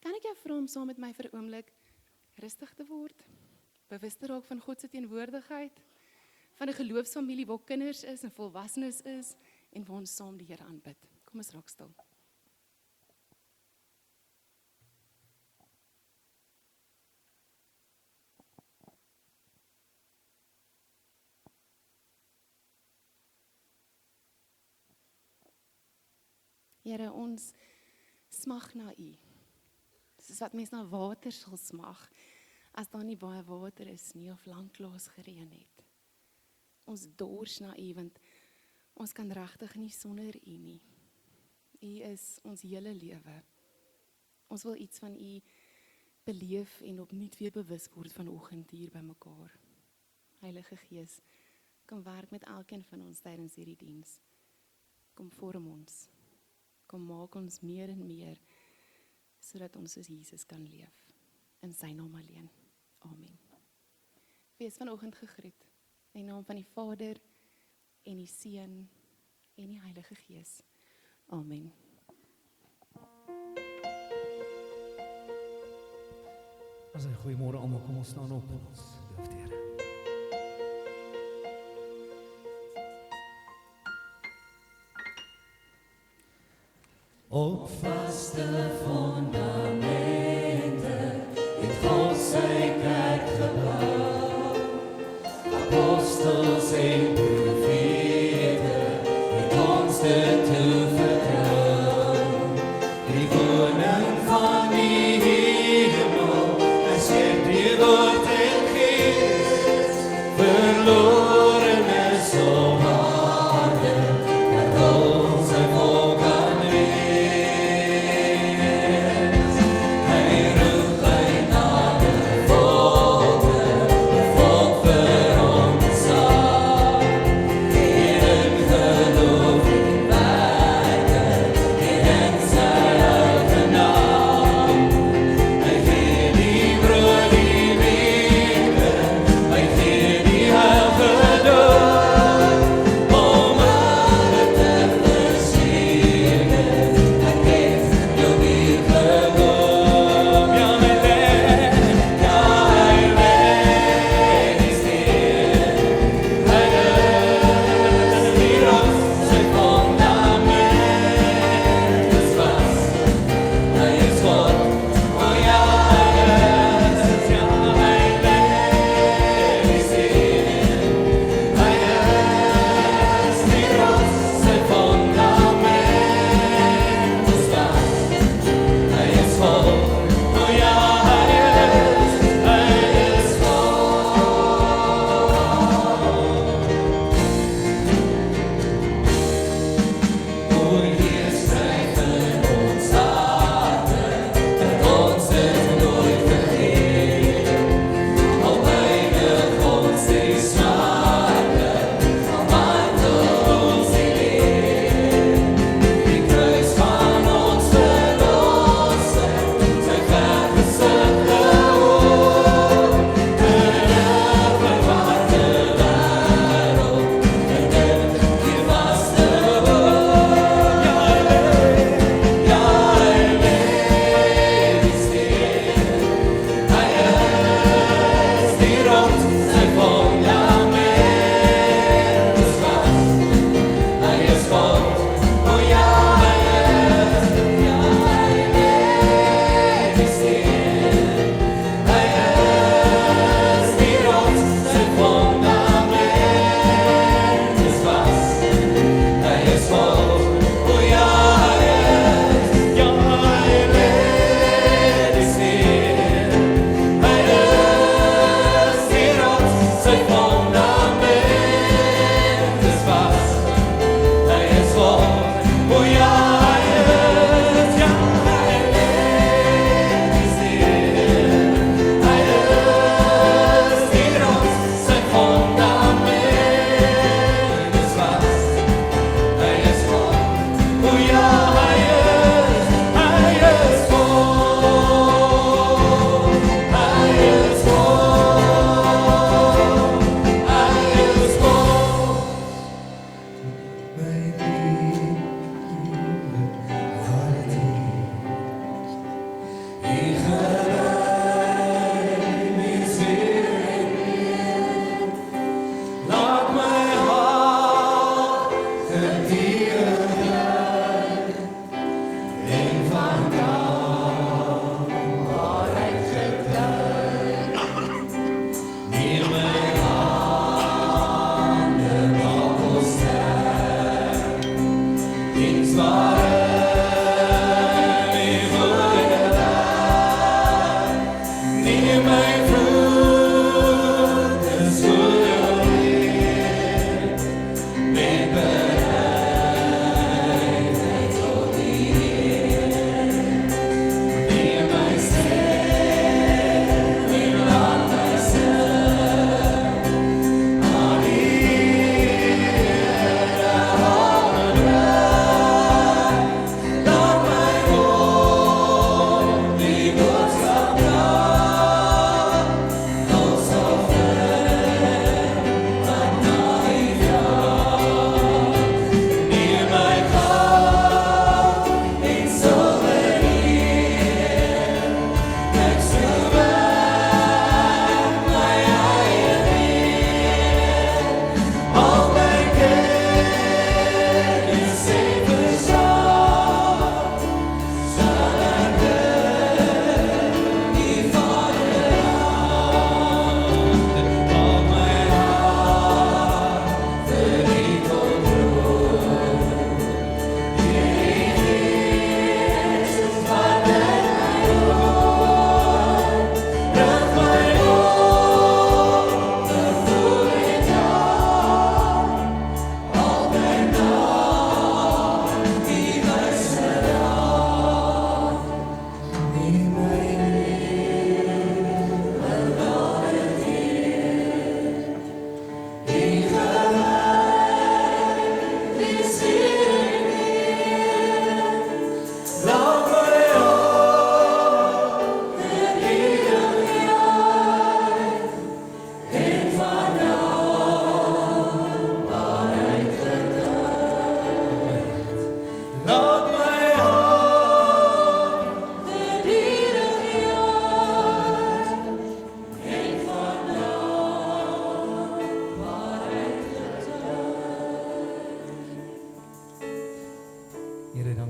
Kan ek jou vra om saam met my vir 'n oomblik rustig te word? Bewus te raak van God se teenwoordigheid, van 'n geloofsfamilie waar kinders is en volwassenes is en waar ons saam die Here aanbid. Kom ons raak stil. Here, ons smag na U. Soos wat mens na water sal smag, as daar nie baie water is nie of lanklaas gereën het. Ons dors na U, want ons kan regtig nie sonder U nie. U is ons hele lewe. Ons wil iets van U beleef en opnuut weer bewus word vanoggend hier by mekaar. Heilige Gees, kom werk met elkeen van ons tydens hierdie diens. Kom vorm ons. Kom maak ons meer en meer, sodat ons soos Jesus kan leef. In sy naam alleen. Amen. Wees vanoggend gegroet. In die naam van die Vader, en die Seun, en die Heilige Gees. Amen. Goeiemôre almal, kom ons staan op en ons loof die Here. Op vaste fundamente het God sy kerk gebou. Apostels en profete het ons dit toevertrou. Die woning van die hemel, as jy die woord en gees, verloren is op aarde, maar ons sy volk aan wees. Hy roep hy na die volke vir ons saam. In geloof en werke, in sy eie naam. Hy gee die brood, die winter, hy gee die heilige dood, om alle te versieren. Hy geef jou weer geloof. Ja, hy weg is neer. Hy is die rots, sy fundament is vast. Hy is God, o ja, hy is die rots, sy fundament is vast. Hy is God, o ja, hy is God. O Heer, skryf in ons harte, dat ons dit nooit vergeet. Al weinig ons die smarte, al martel ons die leer. Die kruis van ons verlossing, sy vergesigte hoop, in 'n verwarte wêreld, in dit die vaste hoop. Ja,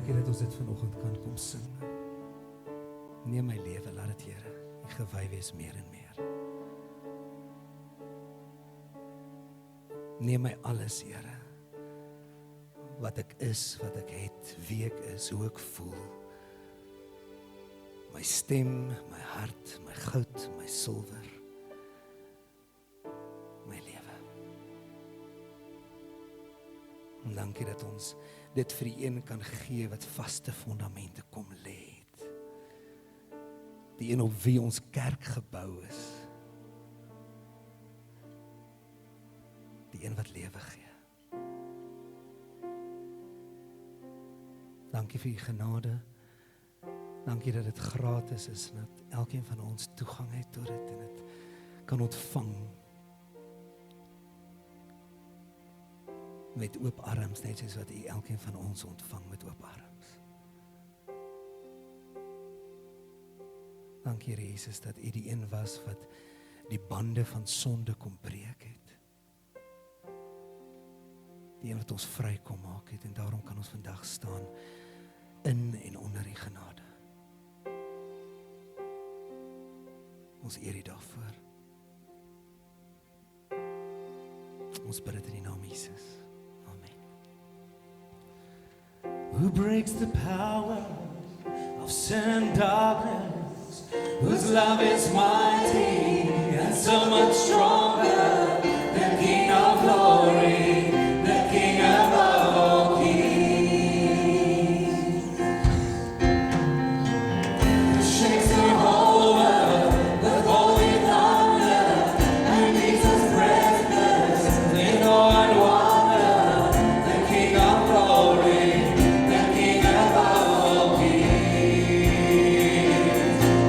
Dankie dat ons dit vanoggend kan kom sing. Neem my lewe, laat dit Here, U gewy wees meer en meer. Neem my alles, Here, wat ek is, wat ek het, wie ek is, hoe ek voel. My stem, my hart, my goud, my silwer, my lewe. En dankie dat ons dit vir die een kan gee wat vaste fondamente kom lê het. Die een op wie ons kerk gebou is. Die een wat lewe gee. Dankie vir U genade. Dankie dat dit gratis is en dat elkeen van ons toegang het tot dit en dit kan ontvang. Met oop arms, net soos wat U elkeen van ons ontvang met oop arms. Dankie Here Jesus dat U die een was wat die bande van sonde kom breek het. Die een wat ons vry kom maak het en daarom kan ons vandag staan in en onder U genade. Ons eer U daarvoor. Ons bid dit in die naam Jesus. Amen. Who breaks the power of sin and darkness, whose love is mighty and so much stronger, the King of glory, the King above all kings, who shakes the whole world with holy thunder and leaves us breathless in awe and wonder, the King of glory, the King above all kings.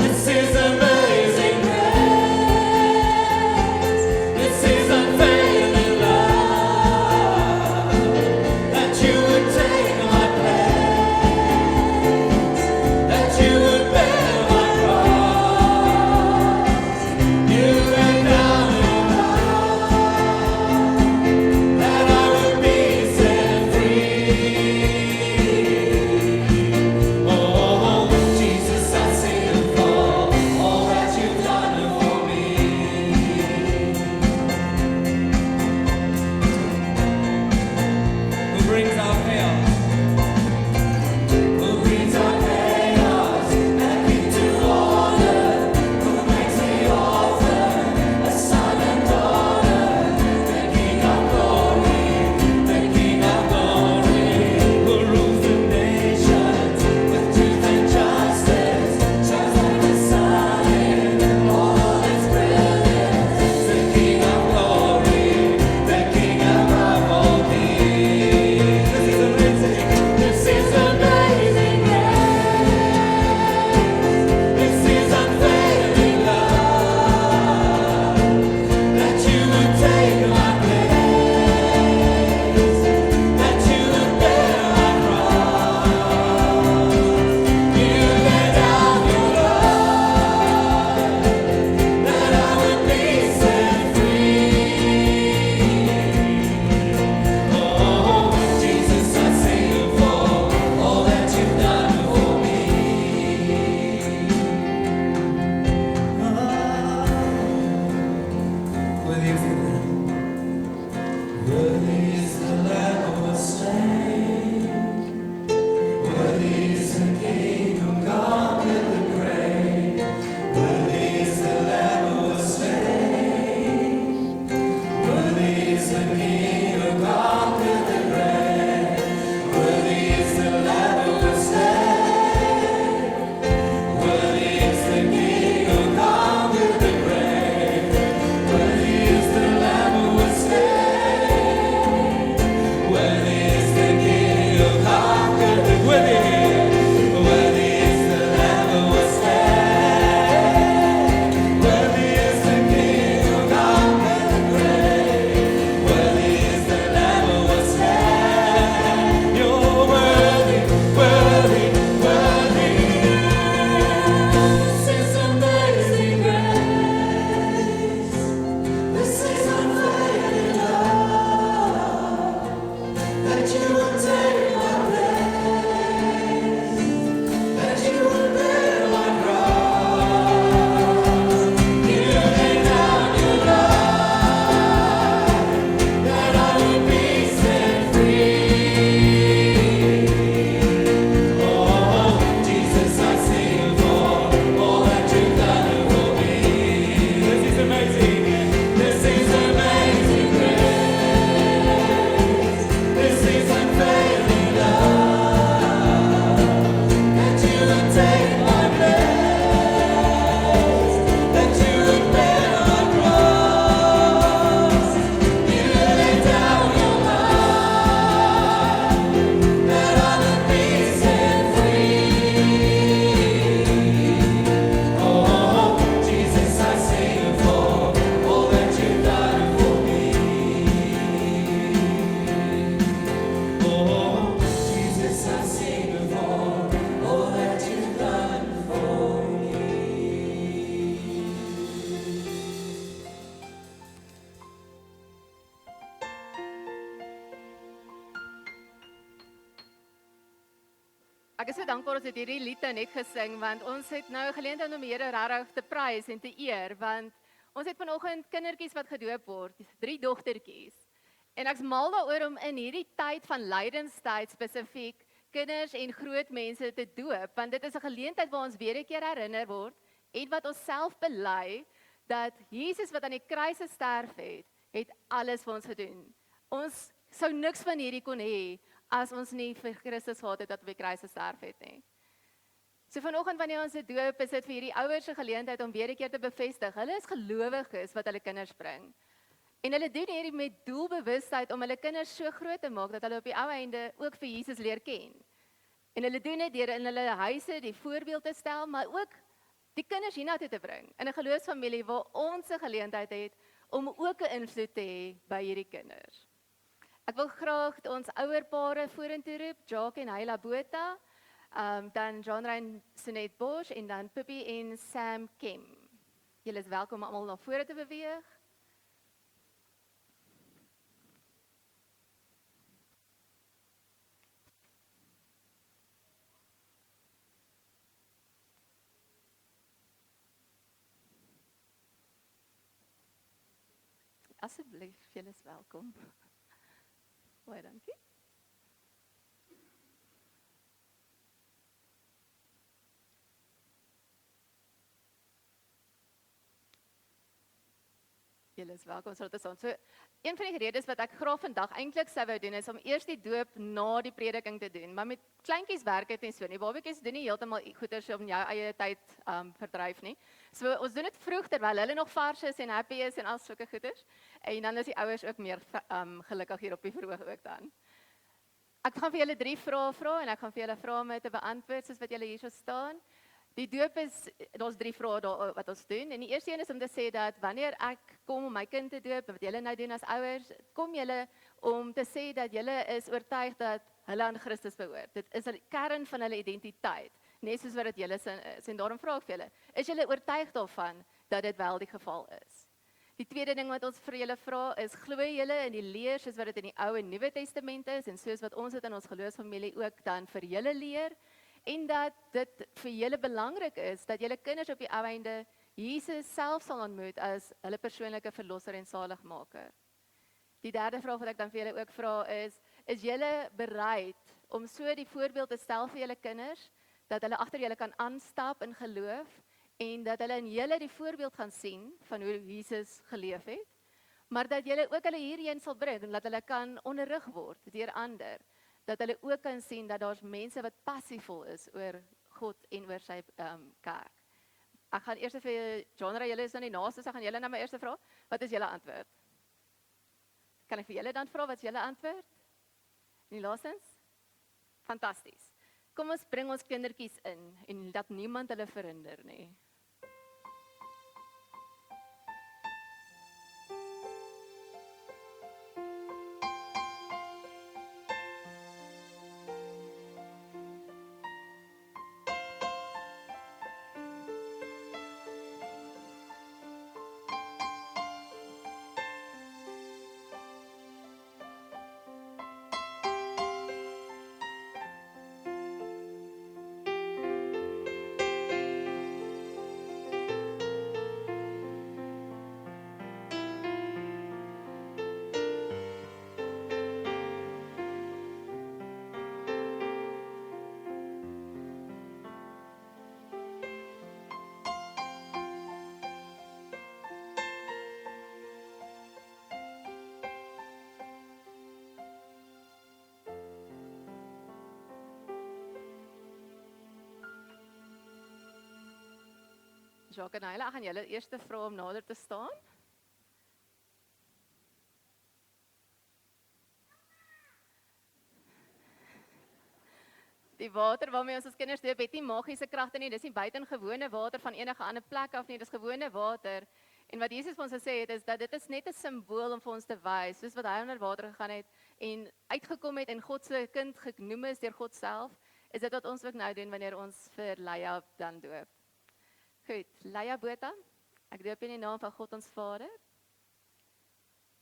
This is amazing grace. so dankbaar ons het hierdie lied nou net gesing, want ons het nou 'n geleentheid om die Here regtig te prys en te eer, want ons het vanoggend kindertjies wat gedoop word, 3 dogtertjies. En ek's mal daaroor om in hierdie tyd van lydenstyd spesifiek kinders en groot mense te doop, want dit is 'n geleentheid waar ons weer 'n keer herinner word en wat ons self bely dat Jesus wat aan die kruis gesterf het alles vir ons gedoen. Ons sou niks van hierdie kon hê as ons nie vir Christus gehad het dat op die kruis gesterf het nie. So vanoggend wanneer ons dit doop, is dit vir hierdie ouers se geleentheid om weer 'n keer te bevestig. Hulle is gelowiges wat hulle kinders bring. En hulle doen hierdie met doelbewustheid om hulle kinders so groot te maak dat hulle op die ou einde ook vir Jesus leer ken. En hulle doen dit deur in hulle huise die voorbeeld te stel, maar ook die kinders hiernatoe te bring in 'n geloofsfamilie waar ons 'n geleentheid het om ook 'n invloed te hê by hierdie kinders. Ek wil graag ons ouerpare vorentoe roep, Jacques en Hyla Botha, dan Jean-Rein Sonet Bosch en dan Pippi en Sam Kim. Julle is welkom om almal na vore te beweeg. Asseblief, julle is welkom. Baie dankie. Julle is welkom so te staan. So een van die redes wat ek graag vandag eintlik sou wou doen is om eers die doop na die prediking te doen. Maar met kleintjies werk dit nie so nie. Babatjies doen nie heeltemal goeders om jou eie tyd verdryf nie. So ons doen dit vroeg terwyl hulle nog vars is en happy is en al sulke goeders. En dan is die ouers ook meer gelukkig hier op die verhoog ook dan. Ek gaan vir julle 3 vrae vra en ek gaan vir julle vra om te beantwoord soos wat julle hierso staan. Die doop is, daar's 3 vrae daar wat ons doen. En die eerste een is om te sê dat wanneer ek kom om my kind te doop, wat julle nou doen as ouers, kom julle om te sê dat julle is oortuig dat hulle aan Christus behoort. Dit is die kern van hulle identiteit, net soos wat dit julle sin is. En daarom vra ek vir julle, is julle oortuig daarvan dat dit wel die geval is? Die tweede ding wat ons vir julle vra is, glo julle in die leer soos wat dit in die Ou en Nuwe Testament is en soos wat ons dit in ons geloofsfamilie ook dan vir julle leer? En dat dit vir julle belangrik is dat julle kinders op die ou einde Jesus self sal ontmoet as hulle persoonlike verlosser en saligmaker. Die derde vraag wat ek dan vir julle ook vra is julle bereid om so die voorbeeld te stel vir julle kinders dat hulle agter julle kan aanstap in geloof en dat hulle in julle die voorbeeld gaan sien van hoe Jesus geleef het, maar dat julle ook hulle hierheen sal bring en dat hulle kan onderrig word deur ander. Dat hulle ook kan sien dat daar's mense wat passievol is oor God en oor sy kerk. Ek gaan eers vir Jean-Rein, julle is nou die naaste, so gaan julle nou my eerste vra. Wat is julle antwoord? Kan ek vir julle dan vra wat is julle antwoord? En laastens? Fantasties. Kom ons bring ons kindertjies in en dat niemand hulle verhinder nie. Jacques en Hyla, ek gaan julle eers vra om nader te staan. Die water waarmee ons kinders doop het nie magiese kragte nie, dis nie buitengewone water van enige ander plek af nie, dis gewone water. En wat Jesus vir ons gesê het is dat dit is net 'n simbool om vir ons te wys, soos wat hy onder water gegaan het en uitgekom het en God se kind genoem is deur God self, is dit wat ons ook nou doen wanneer ons vir Leia dan doop. Goed, Leia Botha, ek doop jou in die naam van God ons Vader.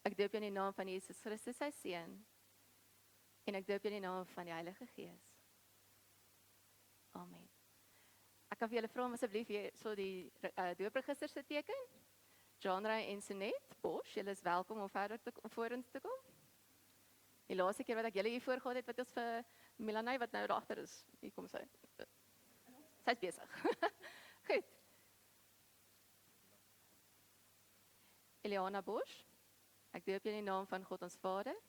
Ek doop jou in die naam van Jesus Christus sy Seun. En ek doop jou in die naam van die Heilige Gees. Ek kan vir julle vra om asseblief hier so die doopregister se teken. Genre en Senet, Bosch, julle is welkom om verder om vorentoe te kom. Die laaste keer wat ek julle hier voor gehad het, wat ons vir Melanie wat nou daar agter is. Hier kom sy. Sy's besig. Goed. Eliana Bosch, ek doop julle in die naam van God ons Vader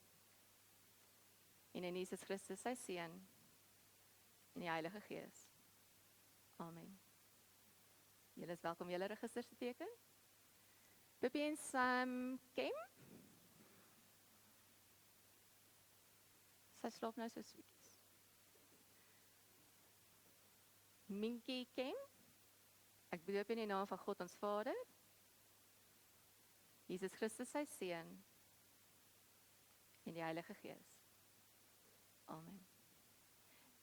en in Jesus Christus sy Seun en die Heilige Gees. Amen. Julle is welkom julle registers te teken. Pippi en Sam Kem. Sy slaap nou so sweeties. Minkie Kem. Ek doop in die naam van God ons Vader, Jesus Christus sy Seun en die Heilige Gees. Amen.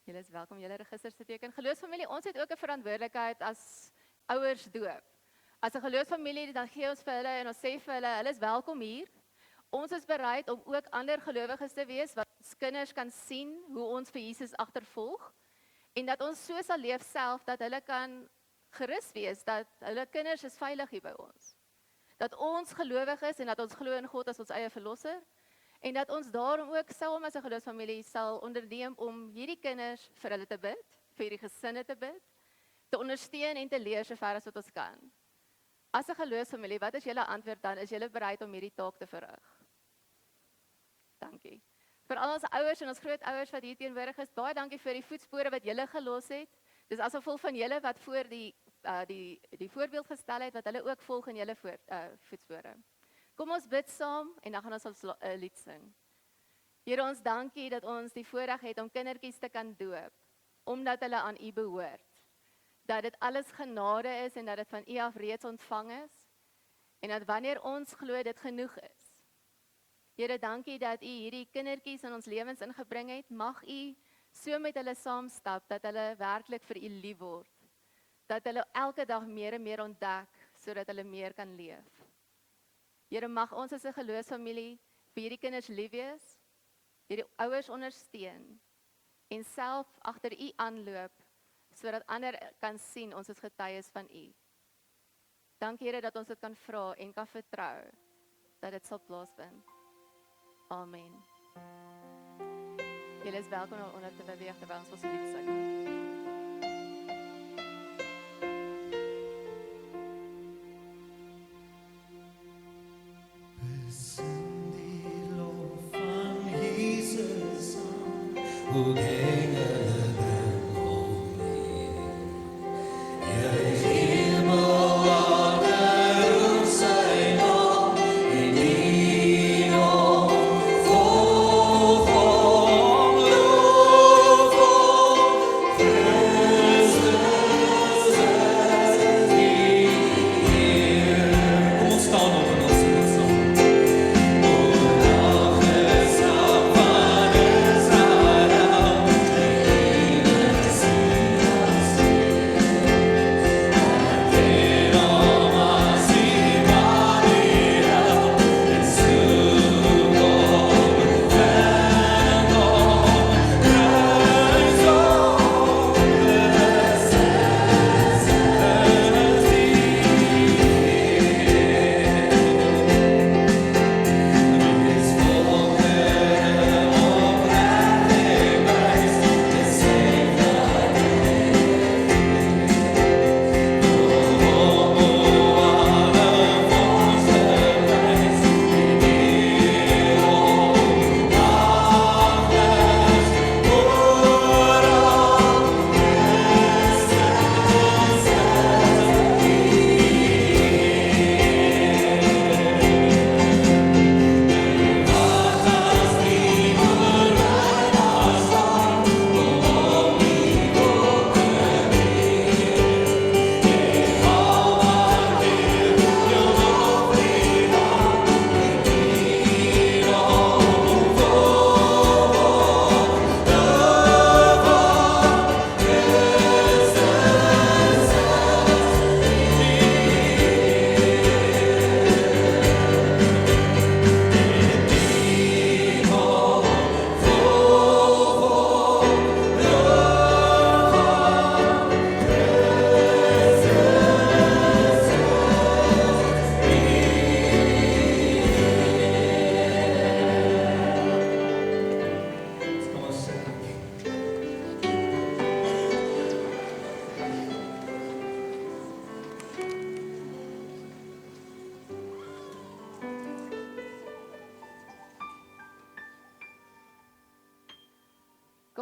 Julle is welkom julle registers te teken. Geloofsfamilie, ons het ook 'n verantwoordelikheid as ouers doop. As 'n geloofsfamilie, dan gee ons vir hulle en ons sê vir hulle is welkom hier. Ons is bereid om ook ander gelowiges te wees wat ons kinders kan sien hoe ons vir Jesus agtervolg en dat ons so sal leef self dat hulle kan gerus wees dat hulle kinders is veilig hier by ons. Dat ons gelowig is en dat ons glo in God as ons eie verlosser en dat ons daarom ook saam as 'n geloofsfamilie sal onderneem om hierdie kinders vir hulle te bid, vir hierdie gesinne te bid, te ondersteun en te leer so ver as wat ons kan. As 'n geloofsfamilie, wat is julle antwoord dan? Is julle bereid om hierdie taak te verrig? Dankie. Vir al ons ouers en ons grootouers wat hier teenwoordig is, baie dankie vir die voetspore wat julle gelos het. Dis as gevolg van julle wat voor die voorbeeld gestel het, wat hulle ook volg in julle voetspore. Kom ons bid saam en dan gaan ons 'n lied sing. Here, ons dankie dat ons die voorreg het om kindertjies te kan doop, omdat hulle aan U behoort. Dat dit alles genade is en dat dit van U af reeds ontvang is en dat wanneer ons glo dit genoeg is. Here, dankie dat U hierdie kindertjies in ons lewens ingebring het. Mag U so met hulle saamstap dat hulle werklik vir U lief word. Dat hulle elke dag meer en meer ontdek sodat hulle meer kan leef. Here, mag ons as 'n geloofsfamilie vir hierdie kinders lief wees, hierdie ouers ondersteun en self agter U aanloop sodat ander kan sien ons is getuies van U. Dankie Here dat ons dit kan vra en kan vertrou dat dit sal plaasvind. Amen. Julle is welkom om onder te beweeg terwyl ons lied sing. Hoe gingen we om je hemel aarde zijn om in die nog volg om lof om Christus is hier. Kom ons staan op en ons zingen samen. O dag is af van Israël.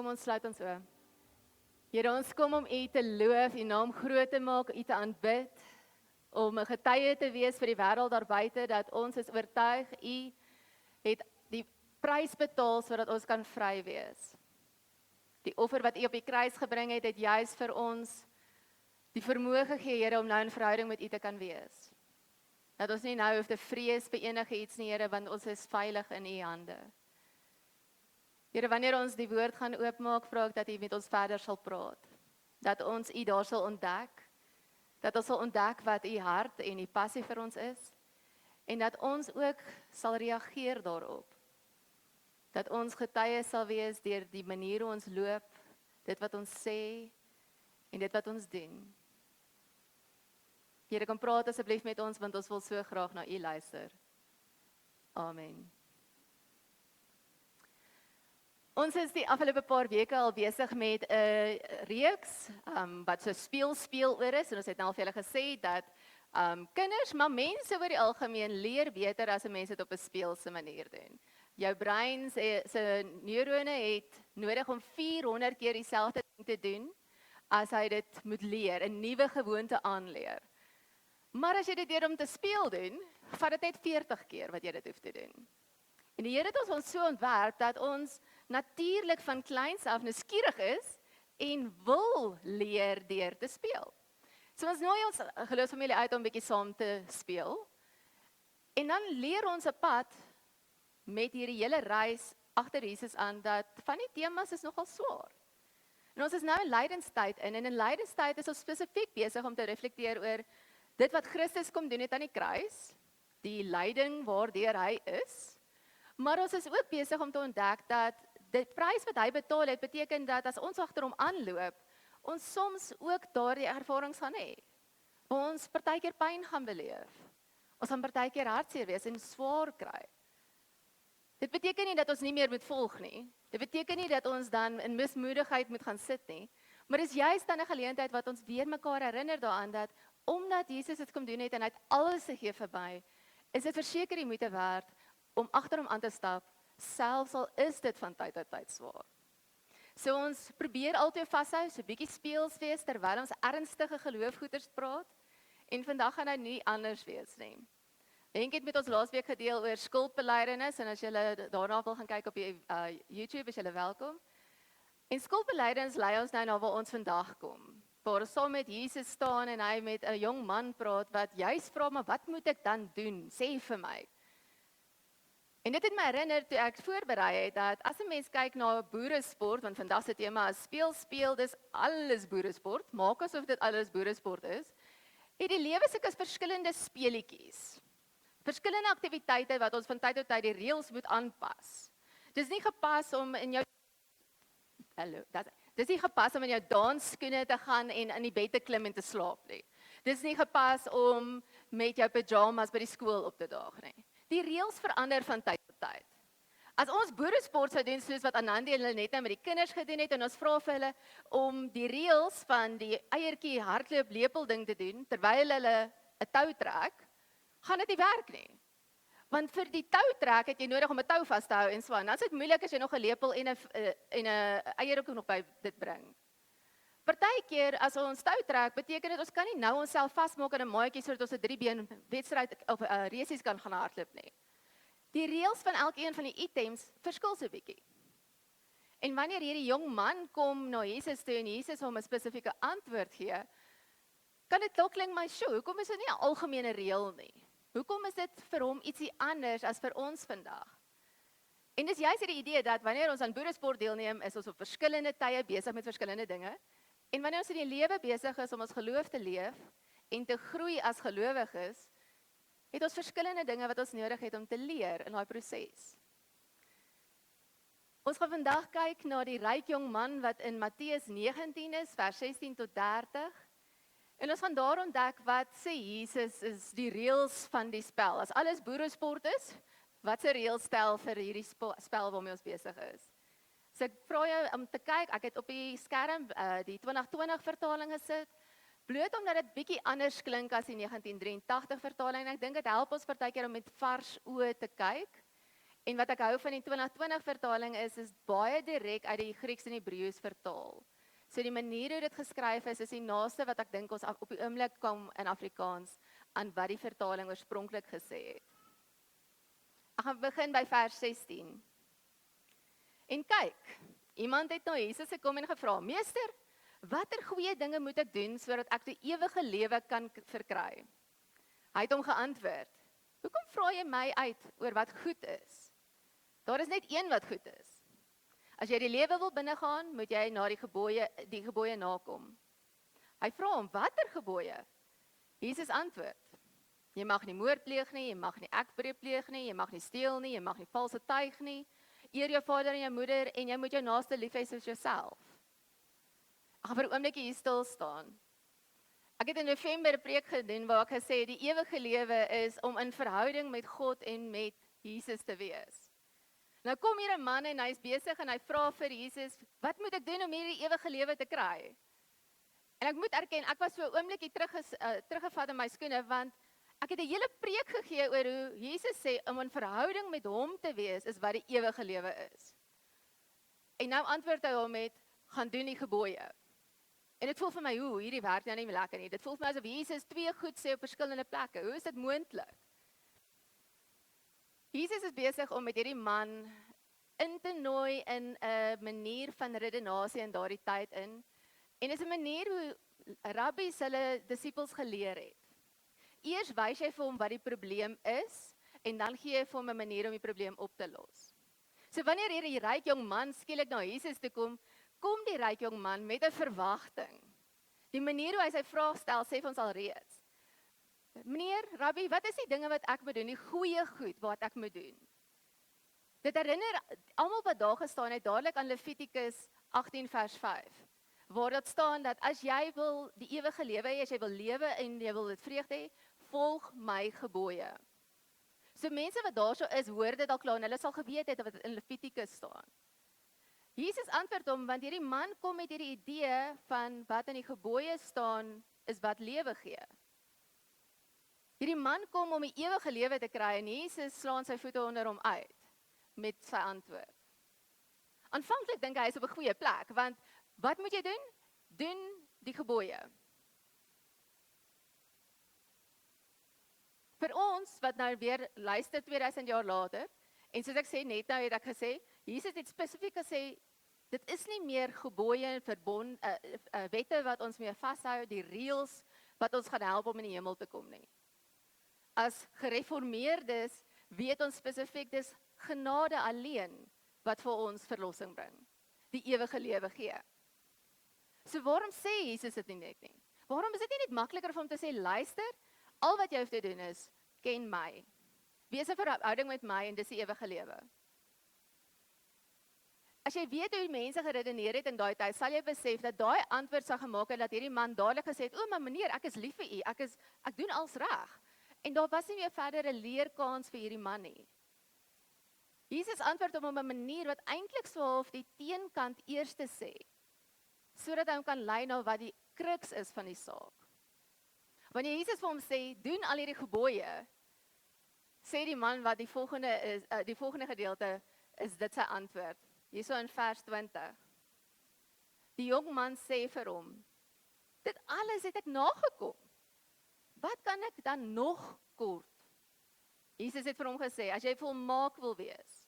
Kom ons sluit ons oë. Here, ons kom om U te loof, U naam groot te maak, U te aanbid, om 'n getuie te wees vir die wêreld daar buite dat ons is oortuig U het die prys betaal sodat ons kan vry wees. Die offer wat U op die kruis gebring het, het juis vir ons die vermoë gegee, Here, om nou in verhouding met U te kan wees. Dat ons nie nou hoef te vrees vir enige iets nie, Here, want ons is veilig in U hande. Here, wanneer ons die woord gaan oopmaak, vra ek dat U met ons verder sal praat. Dat ons U daar sal ontdek. Dat ons sal ontdek wat U hart en U passie vir ons is. En dat ons ook sal reageer daarop. Dat ons getuies sal wees deur die manier hoe ons loop, dit wat ons sê en dit wat ons doen. Here, kom praat asseblief met ons, want ons wil so graag na U luister. Amen. Ons is die afgelope paar weke al besig met 'n reeks wat so speel oor is, en ons het nou al vir julle gesê dat kinders, maar mense oor die algemeen leer beter as 'n mens dit op 'n speelse manier doen. Jou brein se neurone het nodig om 400 keer dieselfde ding te doen as hy dit moet leer, 'n nuwe gewoonte aanleer. Maar as jy dit deur om te speel doen, vat dit net 40 keer wat jy dit hoef te doen. En die Here het ons so ontwerp dat ons natuurlik van kleins af nuuskierig is en wil leer deur te speel. So ons nooi ons geloofsfamilie uit om 'n bietjie saam te speel. En dan leer ons 'n pad met hierdie hele reis agter Jesus aan dat van die temas is nogal swaar. En ons is nou in lydenstyd en in lydenstyd is ons spesifiek besig om te reflekteer oor dit wat Christus kom doen het aan die kruis, die lyding waardeur hy is. Maar ons is ook besig om te ontdek dat die prys wat hy betaal het, beteken dat as ons agter hom aanloop, ons soms ook daardie ervarings gaan hê. Ons partykeer pyn gaan beleef. Ons gaan partykeer hartseer wees en swaar kry. Dit beteken nie dat ons nie meer moet volg nie. Dit beteken nie dat ons dan in mismoedigheid moet gaan sit nie. Maar dis juist dan 'n geleentheid wat ons weer mekaar herinner daaraan dat omdat Jesus dit kom doen het en hy het alles gegee vir my, is dit verseker die moeite werd om agter hom aan te stap, selfs al is dit van tyd tot tyd swaar. So ons probeer altyd vashou, so 'n bietjie speels wees terwyl ons ernstige geloofgoeders praat. En vandag gaan nou nie anders wees nie. Henk het met ons laasweek gedeel oor skuldbelydenis en as julle daarna wil gaan kyk op die YouTube, is julle welkom. En skuldbelydenis lei ons nou na waar ons vandag kom. Waar ons saam met Jesus staan en hy met 'n jong man praat wat juis vra, maar wat moet ek dan doen? Sê vir my. En dit het my herinner toe ek voorberei het dat as 'n mens kyk na boeresport, want vandag se tema is speel, dis alles boeresport, maak asof dit alles boeresport is, het die lewe sulke verskillende speletjies. Verskillende aktiwiteite wat ons van tyd tot tyd die reëls moet aanpas. Dis nie gepas om in jou Dis nie gepas om in jou dansskoene te gaan en in die bed te klim en te slaap nie. Dis nie gepas om met jou pyjamas by die skool op te daag nie. Die reëls verander van tyd tot tyd. As ons boeresport sou doen soos wat Anandi en hulle net nou met die kinders gedoen het en ons vra vir hulle om die reëls van die eiertjie hardloop lepel ding te doen terwyl hulle 'n tou trek, gaan dit nie werk nie. Want vir die tou trek het jy nodig om 'n tou vas te hou en so aan. Dan is dit moeilik as jy nog 'n lepel en 'n eier ook nog by dit bring. Partykeer as ons tou trek, beteken dit ons kan nie nou onsself vasmaak aan 'n maatjie sodat ons 'n 3-been wedstryd of resies kan gaan hardloop nie. Die reëls van elkeen van die items verskil so 'n bietjie. En wanneer hierdie jong man kom na Jesus toe en Jesus hom 'n spesifieke antwoord gee, kan dit dalk klink my, "Sjoe, hoekom is dit nie 'n algemene reël nie? Hoekom is dit vir hom ietsie anders as vir ons vandag?" En dis juist die idee dat wanneer ons aan boeresport deelneem, is ons op verskillende tye besig met verskillende dinge. En wanneer ons in die lewe besig is om ons geloof te leef en te groei as gelowiges, het ons verskillende dinge wat ons nodig het om te leer in daai proses. Ons gaan vandag kyk na die ryk jong man wat in Matteus 19 is, vers 16 tot 30. En ons gaan daar ontdek wat sê Jesus is die reëls van die spel. As alles boeresport is, wat se reëls stel vir hierdie spel waarmee ons besig is? So ek vra jou om te kyk, ek het op die skerm die 2020 vertaling gesit, bloot omdat dit bietjie anders klink as die 1983 vertaling, en ek dink dit help ons partykeer om met vars oë te kyk, En wat ek hou van die 2020 vertaling is baie direk uit die Grieks en Hebreëus vertaal. So die manier hoe dit geskryf is die naaste wat ek dink ons op die oomblik kom in Afrikaans aan wat die vertaling oorspronklik gesê het. Ek gaan begin by vers 16. En kyk, iemand het na Jesus gekom en gevra, Meester, watter goeie dinge moet ek doen sodat ek die ewige lewe kan verkry? Hy het hom geantwoord, hoekom vra jy my uit oor wat goed is? Daar is net een wat goed is. As jy die lewe wil binnegaan, moet jy na die gebooie nakom. Hy vra hom, watter gebooie? Jesus antwoord, jy mag nie moord pleeg nie, jy mag nie ekbreek pleeg nie, jy mag nie steel nie, jy mag nie valse tuig nie, eer jou vader en jou moeder en jy moet jou naaste lief hê soos jouself. Ek gaan vir 'n oombliekie hier stil staan. Ek het in November 'n preek gedoen waar ek gesê het die ewige lewe is om in verhouding met God en met Jesus te wees. Nou kom hier 'n man en hy is besig en hy vra vir Jesus, wat moet ek doen om hierdie ewige lewe te kry? En ek moet erken, ek was so 'n oombliekie teruggevat in my skoene want ek het 'n hele preek gegee oor hoe Jesus sê om in verhouding met hom te wees is wat die ewige lewe is. En nou antwoord hy hom met, gaan doen die gebooie. En dit voel vir my, hierdie werk nou nie meer lekker nie. Dit voel vir my asof Jesus twee goed sê op verskillende plekke. Hoe is dit moontlik? Jesus is besig om met hierdie man in te nooi in 'n manier van redenasie in daardie tyd in. En is 'n manier hoe rabbies hulle disippels geleer het. Eers wys jy vir hom wat die probleem is en dan gee jy vir hom 'n manier om die probleem op te los. So wanneer hierdie ryk jong man skielik na Jesus toe kom die ryk jong man met 'n verwagting. Die manier hoe hy sy vraag stel, sê vir ons al reeds. Meneer, Rabbi, wat is die dinge wat ek moet doen, die goeie goed wat ek moet doen? Dit herinner almal wat daar gestaan het dadelik aan Levitikus 18 vers 5. Waar dit staan dat as jy wil die ewige lewe hê, as jy wil lewe en jy wil dit vreugde hê, volg my gebooie. So mense wat daarso is, hoor dit al klaar en hulle sal geweet het wat in Levitikus staan. Jesus antwoord hom, want hierdie man kom met hierdie idee van wat in die gebooie staan, is wat lewe gee. Hierdie man kom om die ewige lewe te kry en Jesus slaan sy voete onder hom uit met sy antwoord. Aanvanklik dink hy is op 'n goeie plek, want wat moet jy doen? Doen die gebooie. Vir ons wat nou weer luister 2000 jaar later, en soos ek sê net nou het ek gesê, Jesus het spesifiek gesê, dit is nie meer gebooie en wette wat ons mee vashou, die reëls wat ons gaan help om in die hemel te kom nie. As gereformeerdes weet ons spesifiek dis genade alleen wat vir ons verlossing bring, die ewige lewe gee. So waarom sê Jesus dit nie net nie? Waarom is dit nie net makliker vir hom te sê, luister, al wat jy hoef te doen is, ken my. Wees 'n verhouding met my en dis die ewige lewe. As jy weet hoe mense geredeneer het in daai tyd, sal jy besef dat daai antwoord sou gemaak het dat hierdie man dadelik gesê het, maar meneer, ek is lief vir u, ek doen alles reg. En daar was nie meer verdere leerkans vir hierdie man nie. Jesus antwoord hom op 'n manier wat eintlik so half die teenkant eers te sê, sodat hy hom kan lei na wat die kruks is van die saak. Wanneer Jesus vir hom sê, doen al hierdie gebooie, sê die man wat die volgende gedeelte is dit sy antwoord. Hierso in vers 20. Die jong man sê vir hom, dit alles het ek nagekom. Wat kan ek dan nog kort? Jesus het vir hom gesê, as jy volmaak wil wees,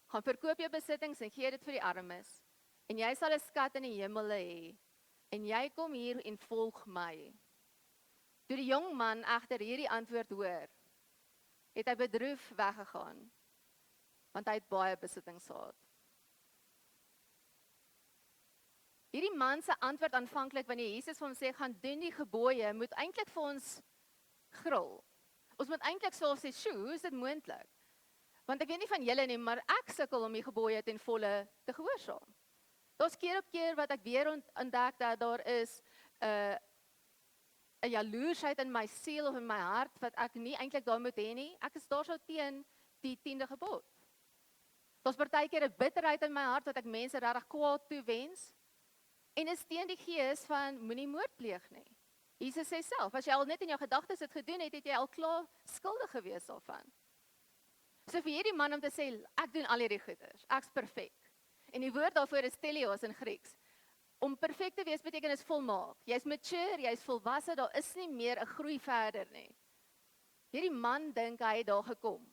gaan verkoop jou besittings en gee dit vir die armes, en jy sal 'n skat in die hemel hê, en jy kom hier en volg my. Toe die jong man egter hierdie antwoord hoor, het hy bedroef weggegaan, want hy het baie besittings gehad. Hierdie man se antwoord aanvanklik wanneer Jesus vir hom sê, gaan doen die gebooie, moet eintlik vir ons gril. Ons moet eintlik self sê, hoe is dit moontlik? Want ek weet nie van julle nie, maar ek sukkel om die gebooie ten volle te gehoorsaam. Daar's keer op keer wat ek weer ontdek dat daar is 'n jaloersheid in my siel of in my hart wat ek nie eintlik daar moet hê nie. Ek is daarso teen die 10de gebod. Daar's partykeer 'n bitterheid in my hart wat ek mense regtig kwaad toewens. En is teen die gees van moenie moord pleeg nie. Jesus sê self, as jy al net in jou gedagtes dit gedoen het, het jy al klaar skuldig gewees daarvan. So vir hierdie man om te sê, ek doen al hierdie goeders, ek's perfek. En die woord daarvoor is teleos in Grieks. Om perfek te wees beteken is volmaak. Jy's mature, jy's volwasse, daar is nie meer 'n groei verder nie. Hierdie man dink hy het daar gekom.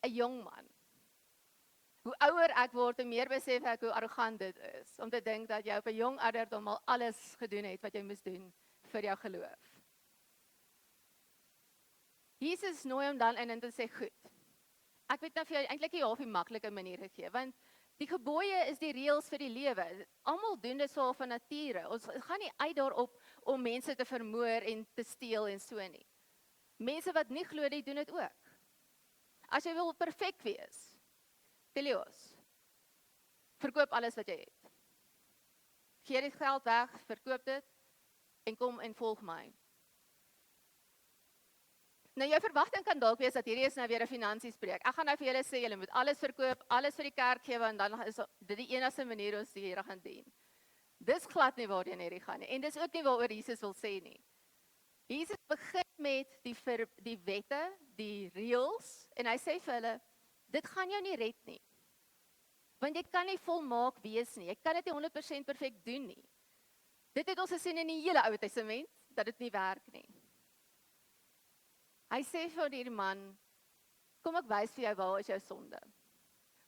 'n Jong man. Hoe ouer ek word, hoe meer besef ek hoe arrogant dit is, om te dink dat jy op 'n jong ouderdom al alles gedoen het wat jy moes doen vir jou geloof. Jesus nooi hom dan in en te sê, goed, ek weet nou vir jou eintlik 'n half die maklike manier gegee, want die gebooie is die reëls vir die lewe. Almal doen dit so van nature. Ons gaan nie uit daarop om mense te vermoor en te steel en so nie. Mense wat nie glo nie, doen dit ook. As jy wil perfek wees, teleos, verkoop alles wat jy het. Gee die geld weg, verkoop dit, en kom en volg my. Nou jou verwagting kan dalk wees dat hierdie is nou weer 'n finansies preek. Ek gaan nou vir julle sê, julle moet alles verkoop, alles vir die kerk gee, want dan is dit die enigste manier ons die Here gaan dien. Dis glad nie waarheen hierdie gaan nie, en dis ook nie waaroor Jesus wil sê nie. Jesus begin met die wette, die reëls, en hy sê vir hulle, dit gaan jou nie red nie. Want jy kan nie volmaak wees nie, jy kan dit nie 100% perfek doen nie. Dit het ons gesien in die hele Ou Testament, dat dit nie werk nie. Hy sê vir hierdie man, kom ek wys vir jou waar is jou sonde.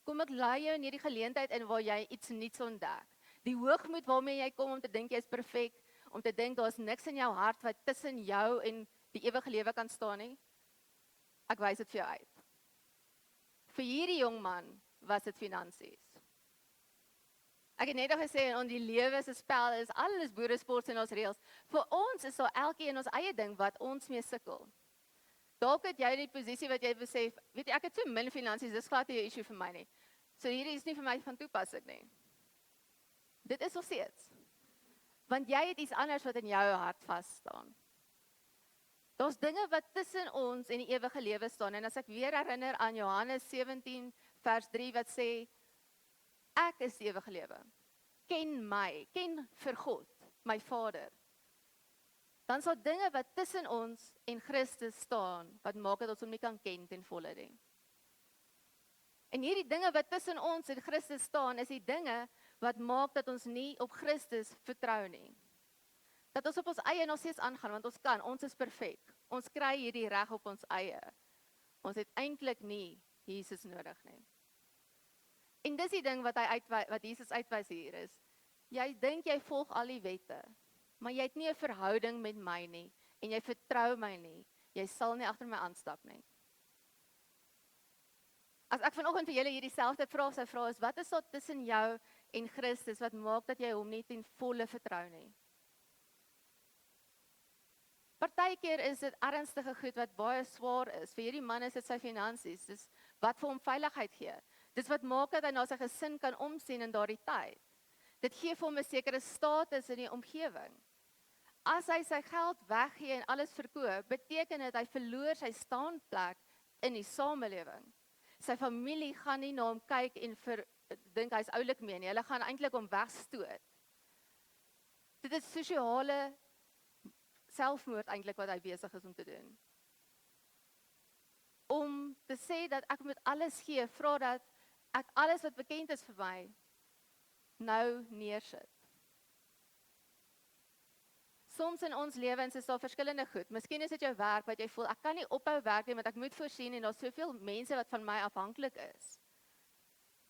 Kom ek lei jou in hierdie geleentheid in waar jy iets nuuts ontdek. Die hoogmoed waarmee jy kom om te dink jy's perfek, om te dink daar's niks in jou hart wat tussen jou en die ewige lewe kan staan nie. Ek wys dit vir jou uit. Vir hierdie jong man was dit finansies. Ek het net al gesê, in die lewe se spel is alles boeresport en ons reëls. Vir ons is daar elkeen ons eie ding wat ons mee sukkel. Dalk het jy die posisie wat jy besef, weet jy, ek het so min finansies, dis glad nie 'n issue vir my nie. So hierdie is nie vir my van toepassing nie. Dit is nog steeds. Want jy het iets anders wat in jou hart vas staan. Daar's dinge wat tussen ons en die ewige lewe staan. En as ek weer herinner aan Johannes 17 vers 3 wat sê, ek is die ewige lewe. Ken my, ken vir God, my Vader. Dan sal dinge wat tussen ons en Christus staan, wat maak dat ons hom nie kan ken ten volle nie. En hierdie dinge wat tussen ons en Christus staan, is die dinge wat maak dat ons nie op Christus vertrou nie. Dat ons op ons eie nog steeds aangaan, want ons kan, ons is perfek. Ons kry hierdie reg op ons eie. Ons het eintlik nie Jesus nodig nie. En dis die ding wat Jesus uitwys hier is. Jy dink jy volg al die wette, maar jy het nie 'n verhouding met my nie, en jy vertrou my nie, jy sal nie agter my aanstap nie. As ek vanoggend vir julle hierdie selfde vraag sou vra, is wat is daar tussen jou en Christus wat maak dat jy hom nie ten volle vertrou nie? Partykeer is dit ernstige goed wat baie swaar is. Vir hierdie man is dit sy finansies, dis wat vir hom veiligheid gee. Dis wat maak dat hy na sy gesin kan omsien in daardie tyd. Dit gee vir hom 'n sekere status in die omgewing. As hy sy geld weggee en alles verkoop, beteken dit hy verloor sy staanplek in die samelewing. Sy familie gaan nie na hom kyk en dink hy's oulik meer nie. Hulle gaan eintlik hom wegstoot. Dit is sosiale selfmoord eintlik wat hy besig is om te doen. Om te sê dat ek moet alles gee, vra dat ek alles wat bekend is vir my nou neersit. Soms in ons lewens is daar verskillende goed. Miskien is dit jou werk wat jy voel, ek kan nie ophou werk nie, want ek moet voorsien en daar's soveel mense wat van my afhanklik is.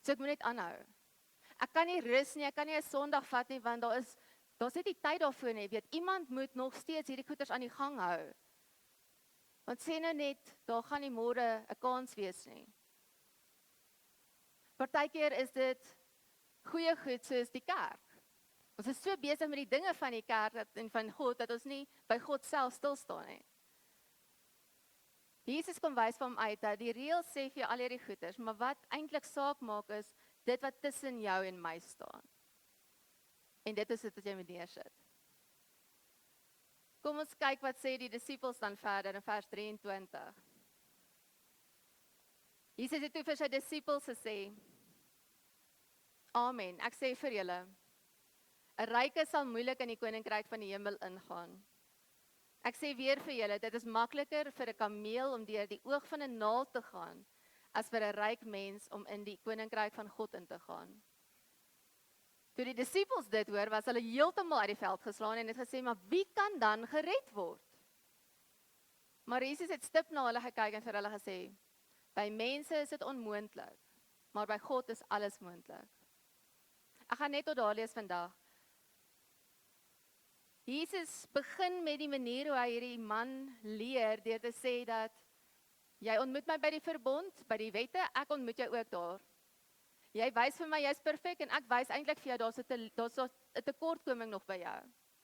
So ek moet net aanhou. Ek kan nie rus nie, ek kan nie 'n Sondag vat nie, want daar's net nie tyd daarvoor nie. Weet, iemand moet nog steeds hierdie goeders aan die gang hou. Want sê nou net, daar gaan nie môre 'n kans wees nie. Partykeer is dit goeie goed soos die kerk. Ons is so besig met die dinge van die kerk en van God, dat ons nie by God self stil staan nie. Jesus kom wys vir hom uit, dat die reël sê vir jou al hierdie goeders, maar wat eintlik saak maak is, dit wat tussen jou en my staan. En dit is dit wat jy moet neersit. Kom ons kyk wat sê die disippels dan verder in vers 23. Jesus het toe vir sy disippels gesê, Amen, ek sê vir julle, 'n ryke sal moeilik in die koninkryk van die hemel ingaan. Ek sê weer vir julle, dit is makliker vir 'n kameel om deur die oog van 'n naald te gaan, as vir 'n ryk mens om in die koninkryk van God in te gaan. Toe die disippels dit hoor, was hulle heeltemal uit die veld geslaan en het gesê, maar wie kan dan gered word? Maar Jesus het stip na hulle gekyk en vir hulle gesê, by mense is dit onmoontlik, maar by God is alles moontlik. Ek gaan net tot daar lees vandag. Jesus begin met die manier hoe hy hierdie man leer, deur te sê dat, jy ontmoet my by die verbond, by die wette, ek ontmoet jou ook daar. Jy wys vir my, jy's perfek, en ek wys eintlik vir jou, daar's 'n tekortkoming nog by jou.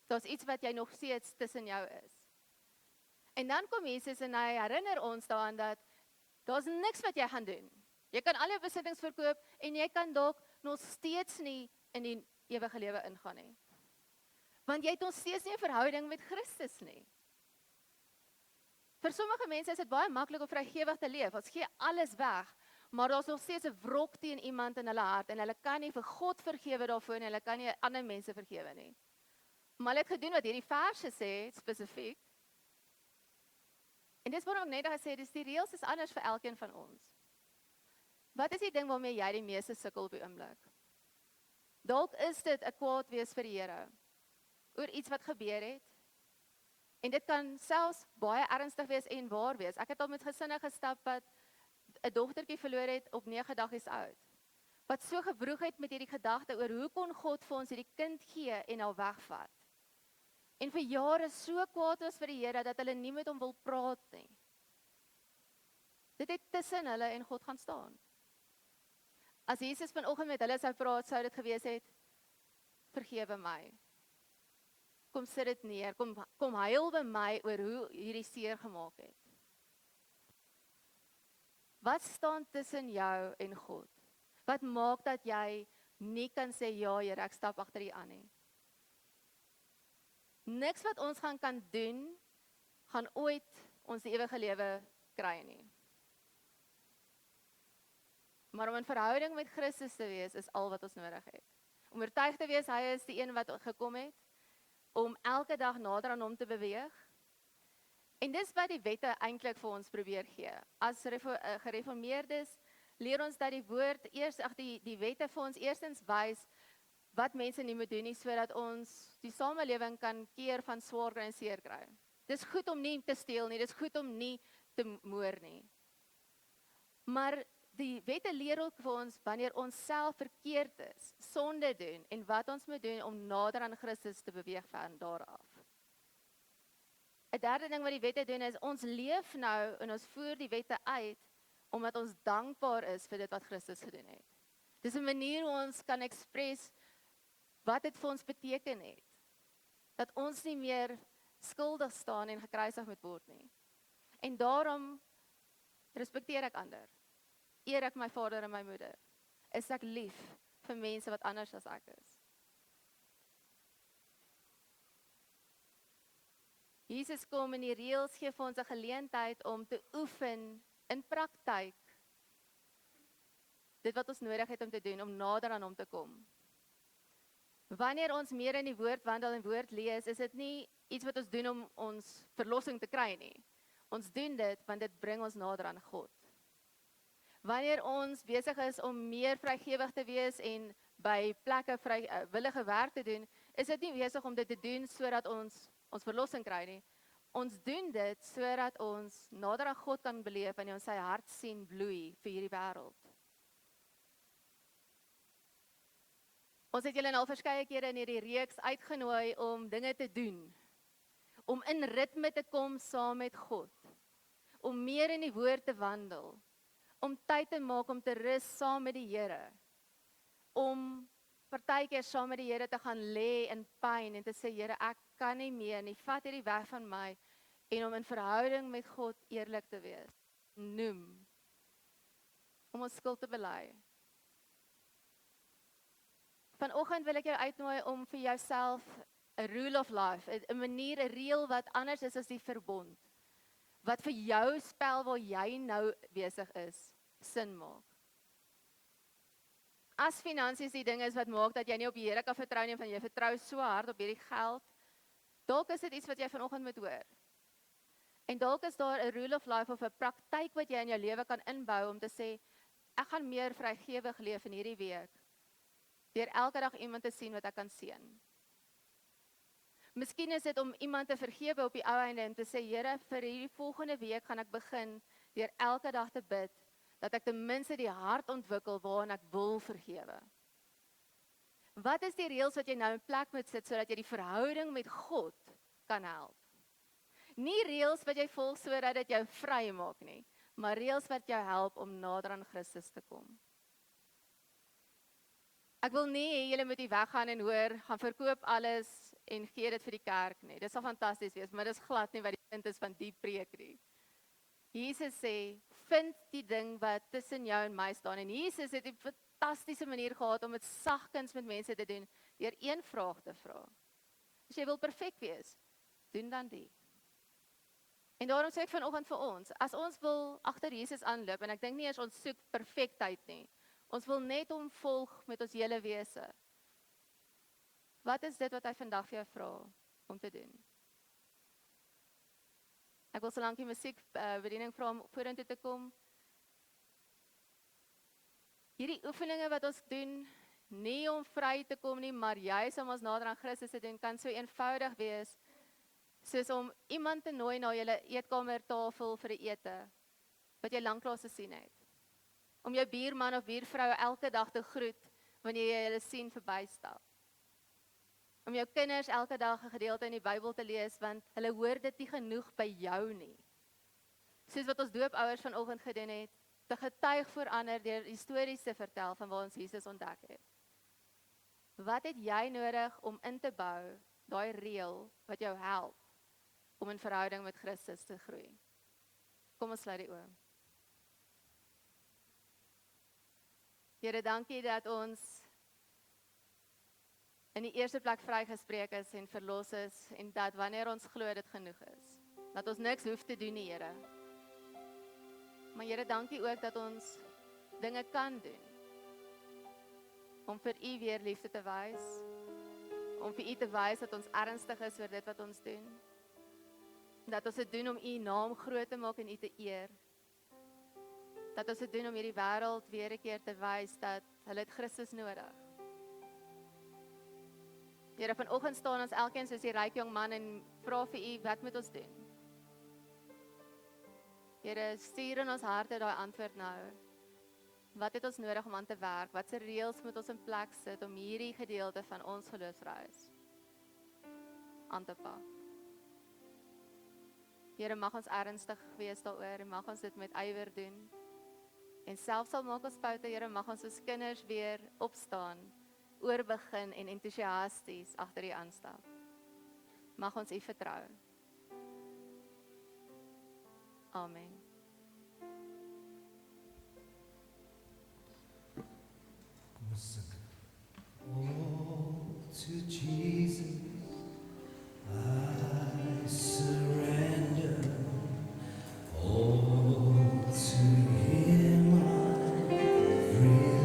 Daar's iets wat jy nog steeds tussen jou is. En dan kom Jesus en hy herinner ons daaraan dat, daar's niks wat jy gaan doen. Jy kan al jou besittings verkoop, en jy kan dalk nog steeds nie in die ewige lewe ingaan nie. Want jy het nog steeds nie 'n verhouding met Christus nie. Vir sommige mense is dit baie maklik om vrygewig te leef. Ons gee alles weg, maar daar's nog steeds 'n wrok teen iemand in hulle hart en hulle kan nie vir God vergewe daarvoor nie, hulle kan nie ander mense vergewe nie. Maar hulle het gedoen wat hierdie verse sê spesifiek. En dis waarom ek net gesê, dis die reëls is anders vir elkeen van ons. Wat is die ding waarmee jy die meeste sukkel op die oomblik? Dalk is dit 'n kwaad wees vir die Here oor iets wat gebeur het. En dit kan selfs baie ernstig wees en waar wees. Ek het al met gesinne gestap wat 'n dogtertjie verloor het op 9 dae oud. Wat so gebroeg het met hierdie gedagte oor hoe kon God vir ons hierdie kind gee en haar wegvat. En vir jare so kwaad was vir die Here dat hulle nie met hom wil praat nie. Dit het tussen hulle en God gaan staan. As Jesus vanoggend met hulle sou praat, sou dit gewees het, vergewe my. Kom sit dit neer, kom huil by my oor hoe hierdie seer gemaak het. Wat staan tussen jou en God? Wat maak dat jy nie kan sê, ja Here, ek stap agter U aan nie? Niks wat ons kan doen, gaan ooit ons die ewige lewe kry nie. Maar om in verhouding met Christus te wees, is al wat ons nodig het. Om oortuig te wees, hy is die een wat gekom het, om elke dag nader aan hom te beweeg. En dis wat die wette eintlik vir ons probeer gee. As gereformeerdes leer ons dat die woord die wette vir ons eerstens wys wat mense nie moet doen nie, sodat ons die samelewing kan keer van swaar kry en seer kry. Dis goed om nie te steel nie, dis goed om nie te moord nie. Maar die wette leer ook vir ons wanneer ons self verkeerd is, sonde doen en wat ons moet doen om nader aan Christus te beweeg van daar af. 'n Derde ding wat die wette doen is, ons leef nou en ons voer die wette uit, omdat ons dankbaar is vir dit wat Christus gedoen het. Dis 'n manier hoe ons kan express wat dit vir ons beteken het. Dat ons nie meer skuldig staan en gekruisig moet word nie. En daarom respekteer ek ander. Eer ek my vader en my moeder. Is ek lief vir mense wat anders as ek is. Jesus kom en die reëls gee vir ons 'n geleentheid om te oefen in praktyk dit wat ons nodig het om te doen, om nader aan hom te kom. Wanneer ons meer in die woord wandel en woord lees, is dit nie iets wat ons doen om ons verlossing te kry nie. Ons doen dit want dit bring ons nader aan God. Wanneer ons besig is om meer vrygewig te wees en by plekke vrywillige werk te doen, is dit nie besig om dit te doen sodat ons verlossing kry nie. Ons doen dit sodat ons nader aan God kan beleef en ons sy hart sien bloei vir hierdie wêreld. Ons het julle al verskeie kere in hierdie reeks uitgenooi om dinge te doen. Om in ritme te kom saam met God. Om meer in die woord te wandel. Om tyd te maak om te rus saam met die Here. Om partykeer saam met die Here te gaan lê in pyn en te sê, Here, ek kan nie meer nie, vat hierdie weg van my, en om in verhouding met God eerlik te wees. Noem. Om ons skuld te bely. Vanoggend wil ek jou uitnooi om vir jouself 'n rule of life, 'n manier, 'n reël wat anders is as die verbond. Wat vir jou spel waar jy nou besig is, sin maak. As finansies die ding is wat maak dat jy nie op die Here kan vertrou nie, van jy vertrou so hard op hierdie geld, dalk is dit iets wat jy vanoggend moet hoor. En dalk is daar 'n rule of life of 'n praktyk wat jy in jou lewe kan inbou om te sê, ek gaan meer vrygewig leef in hierdie week, deur elke dag iemand te sien wat ek kan seën. Miskien is dit om iemand te vergewe op die ou einde en te sê, Here, vir hierdie volgende week gaan ek begin deur elke dag te bid, dat ek ten minste die hart ontwikkel waarin ek wil vergewe. Wat is die reëls wat jy nou in plek moet sit, sodat jy die verhouding met God kan help? Nie reëls wat jy volg sodat dit jou vry maak nie, maar reëls wat jou help om nader aan Christus te kom. Ek wil nie hê julle moet hier weggaan en hoor, gaan verkoop alles en gee dit vir die kerk nie. Dit sal fantasties wees, maar dis glad nie wat die punt is van die preek nie. Jesus sê, vind die ding wat tussen jou en my staan. En Jesus het 'n fantastiese manier gehad om dit sagkens met mense te doen, deur een vraag te vra. As jy wil perfek wees, doen dan die. En daarom sê ek vanoggend vir ons, as ons wil agter Jesus aanloop, en ek dink nie eers ons soek perfektheid nie, ons wil net hom volg met ons hele wese. Wat is dit wat hy vandag vir jou vra om te doen? Ek wil solank die musiekbediening vra om vorentoe te kom. Hierdie oefeninge wat ons doen, nie om vry te kom nie, maar juis om ons nader aan Christus te doen, kan so eenvoudig wees, soos om iemand te nooi na julle eetkamertafel vir 'n ete, wat jy lanklaas gesien het. Om jou buurman of buurvrou elke dag te groet, wanneer jy hulle sien verbystap. Om jou kinders elke dag 'n gedeelte in die Bybel te lees, want hulle hoor dit nie genoeg by jou nie. Soos wat ons doopouers vanoggend gedoen het, te getuig voor ander deur stories te vertel van waar ons Jesus ontdek het. Wat het jy nodig om in te bou, daai reël wat jou help om in verhouding met Christus te groei? Kom ons sluit die oë. Here, dankie dat ons in die eerste plek vrygespreek is en verlos is, en dat wanneer ons glo dit genoeg is, dat ons niks hoef te doen nie, Here. Maar Here, dankie ook dat ons dinge kan doen, om vir U weer liefde te wys, om vir U te wys dat ons ernstig is oor dit wat ons doen, dat ons dit doen om U naam groot te maak en U te eer, dat ons dit doen om hierdie wêreld weer 'n keer te wys dat hulle het Christus nodig. Here, vanoggend staan ons elkeen soos die ryk jong man en vra vir U, wat moet ons doen? Here, stuur in ons harte daai antwoord nou. Wat het ons nodig om aan te werk? Watse reëls moet ons in plek sit om hierdie gedeelte van ons geloofsreis aan te pak? Here, mag ons ernstig wees daaroor en mag ons dit met ywer doen. En selfs al maak ons foute, Here, mag ons as kinders weer opstaan, oorbegin en entoesiasties agter U aanstap. Mag ons U vertrou. Amen. Kom ons sing. Oh, to Jesus I surrender. Oh, to Him I freely.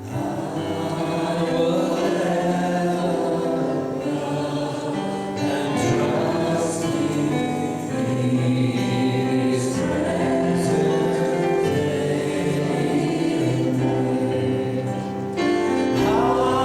I would ever love and trust in His presence daily and night.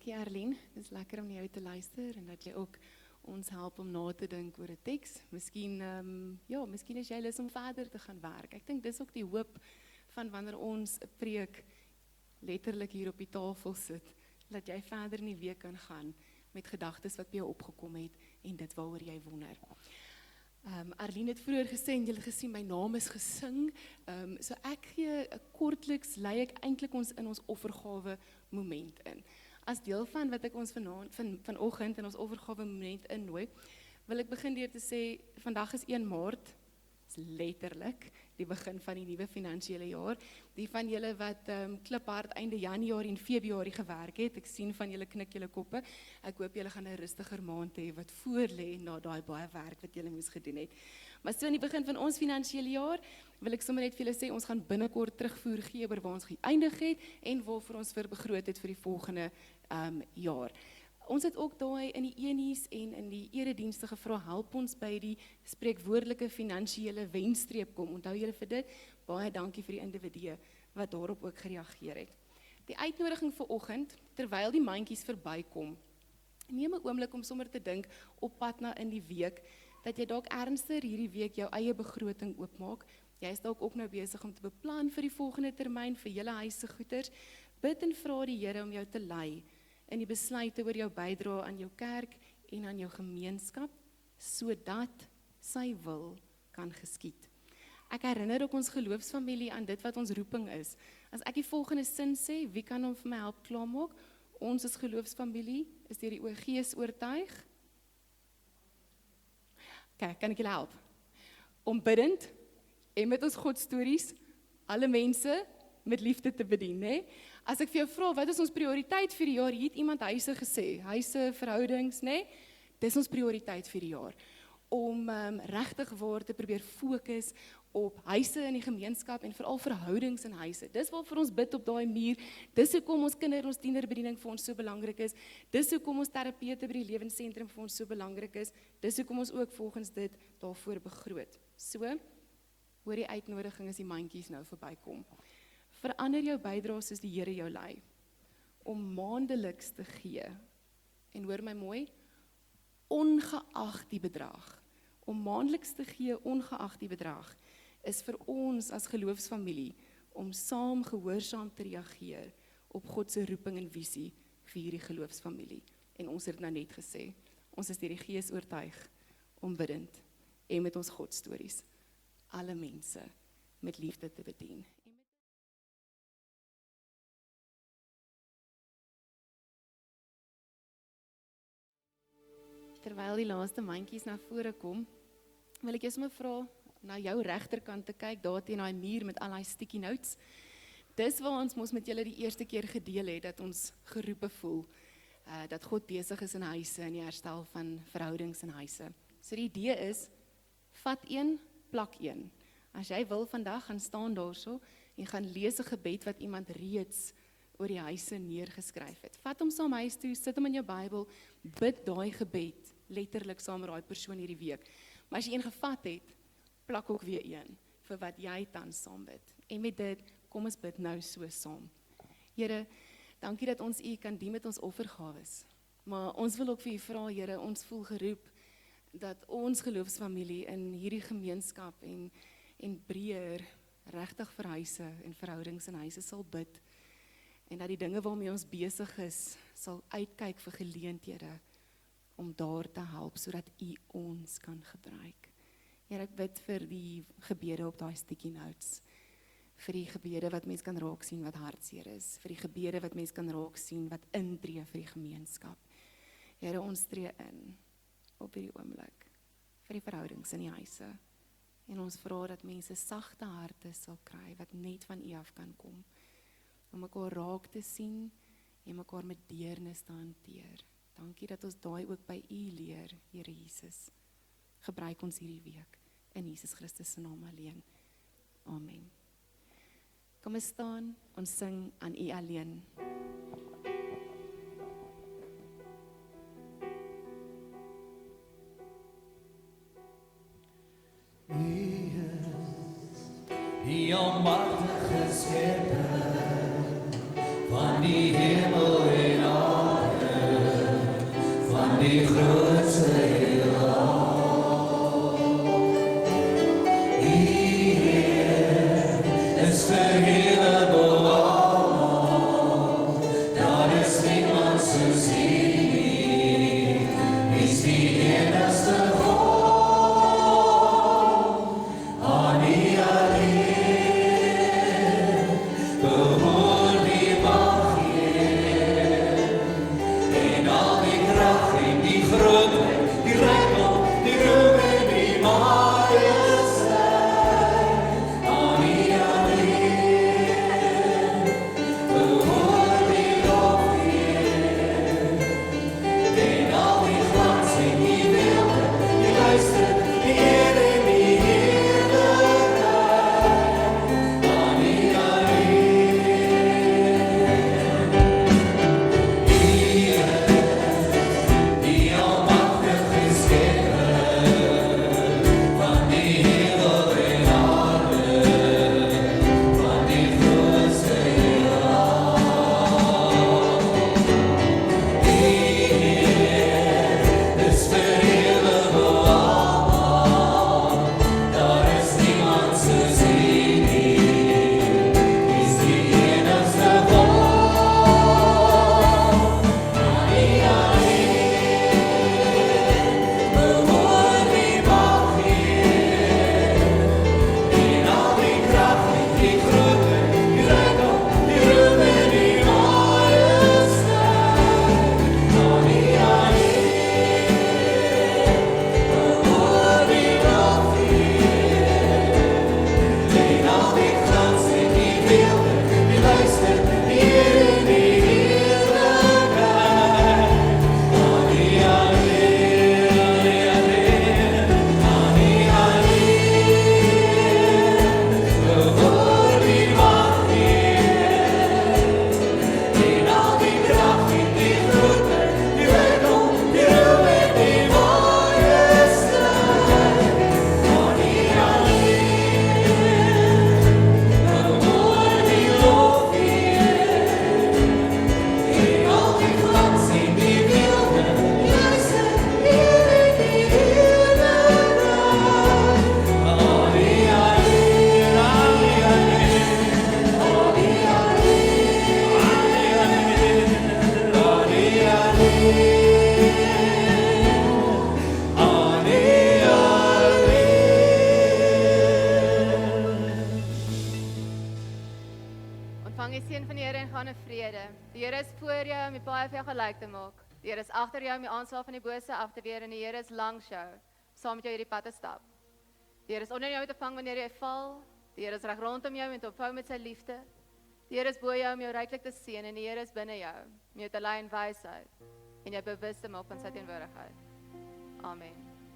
Dankie Arlene, dit is lekker om na jou te luister en dat jy ook ons help om na te dink oor 'n teks. Miskien is jy lus om verder te gaan werk. Ek dink dis ook die hoop van wanneer ons 'n preek letterlik hier op die tafel sit, dat jy verder in die week kan gaan met gedagtes wat by jou opgekom het en dit waaroor jy wonder. Arlene het vroeër gesê en julle gesien my naam is gesing. So ek gee kortliks lei ek eintlik ons in ons offergawe moment in. As deel van wat ek ons vanoggend in ons offergawe moment innooi, wil ek begin deur te sê vandag is 1 Maart. Is letterlik die begin van die nuwe finansiële jaar. Die van julle wat kliphard einde Januarie en Februarie gewerk het, ek sien van julle knik julle koppe. Ek hoop julle gaan 'n rustiger maand hê wat voor lê na daai baie werk wat julle moes gedoen het. Maar so in die begin van ons finansiële jaar wil ek sommer net vir julle sê ons gaan binnekort terugvoer gee oor waar ons geëindig het en waarvoor ons vir begroot het vir die volgende jaar. Ons het ook daai in die enies en in die eredienste gevra, help ons by die spreekwoordelike finansiële wenstreep kom. Onthou julle vir dit, baie dankie vir die individue wat daarop ook gereageer het. Die uitnodiging vir oggend, terwyl die mandjies verbykom, neem 'n oomblik om sommer te dink op pad na in die week, dat jy dalk ernstiger hierdie week jou eie begroting oopmaak. Jy is dalk ook nou besig om te beplan vir die volgende termyn, vir julle huise goeders. Bid en vra die Here om jou te lei in die besluite oor jou bydrae aan jou kerk en aan jou gemeenskap, sodat sy wil kan geskied. Ek herinner ook ons geloofsfamilie aan dit wat ons roeping is. As ek die volgende sin sê, wie kan hom vir my help klaarmaak? Ons as geloofsfamilie is deur die Gees oortuig. Kyk, kan ek julle help? Om bidend en met ons Godstories alle mense met liefde te bedien, né? As ek vir jou vra, wat is ons prioriteit vir die jaar? Hier het iemand huise gesê, huise, verhoudings, né? Dis ons prioriteit vir die jaar. Om regtig waar te probeer fokus op huise in die gemeenskap en veral verhoudings in huise. Dis waarvoor ons bid op daai muur. Dis hoekom ons ons tienerbediening vir ons so belangrik is. Dis hoekom ons terapeute by die lewensentrum vir ons so belangrik is. Dis hoekom ons ook volgens dit daarvoor begroot. So, hoor die uitnodiging as die mandjies nou verbykom. Verander jou bydraes soos die Here jou lei, om maandeliks te gee, en hoor my mooi, ongeag die bedrag, om maandeliks te gee, ongeag die bedrag, is vir ons as geloofsfamilie, om saam gehoorsaam te reageer, op God se roeping en visie, vir hierdie geloofsfamilie, en ons het nou net gesê, ons is deur die Gees oortuig, om bidend, en met ons Godstories, alle mense, met liefde te bedien. Terwyl die laaste mandjies na vore kom, wil ek jou sommer vra na jou regterkant te kyk, daar teen daai muur met al daai sticky notes. Dis waar ons mos met julle die eerste keer gedeel het, dat ons geroepe voel, dat God besig is in huise, in die herstel van verhoudings in huise. So die idee is, vat een, plak een. As jy wil vandag, gaan staan daarso, en gaan lees 'n gebed wat iemand reeds oor die huise neergeskryf het. Vat hom saam huis toe, sit hom in jou Bybel, bid daai gebed, letterlik saam met daai persoon hierdie week. Maar as jy een gevat het, plak ook weer een, vir wat jy tans saam bid. En met dit, kom ons bid nou so saam. Here, dankie dat ons U kan dien met ons offergawes. Maar ons wil ook vir U vra, Here, ons voel geroep, dat ons geloofsfamilie in hierdie gemeenskap en breër, regtig vir huise en verhoudings in huise sal bid, en dat die dinge waarmee ons besig is, sal uitkyk vir geleenthede, om daar te help, sodat U ons kan gebruik. Here, ek bid vir die gebede op daai sticky notes, vir die gebede wat mens kan raak sien wat hartseer is, vir die gebede wat mens kan raak sien wat intree vir die gemeenskap. Here, ons tree in, op hierdie oomblik, vir die verhoudings in die huise, en ons vra dat mense sagte harte sal kry, wat net van U af kan kom, om mekaar raak te sien, en mekaar met deernis te hanteer. Dankie dat ons daai ook by U leer, Here Jesus. Gebruik ons hierdie week, in Jesus Christus se naam alleen. Amen. Kom ons staan, ons sing aan U alleen. Die almachtige Schepper van die hemel en aarde. Ontvang die seën van die Here en gaan in vrede. Die Here is voor jou om die paai vir jou gelyk te maak. Die Here is agter jou om die aanslag van die bose af te weer en die Here is langs jou, saam met jou hierdie pad te stap. Die Here is onder jou te vang wanneer jy val. Die Here is reg rondom jou en te ophou met sy liefde. Die Here is bo jou om jou ryklik te seën en die Here is binne jou, om jou te lei in wysheid en jou bewus te maak van sy teenwoordigheid. Amen.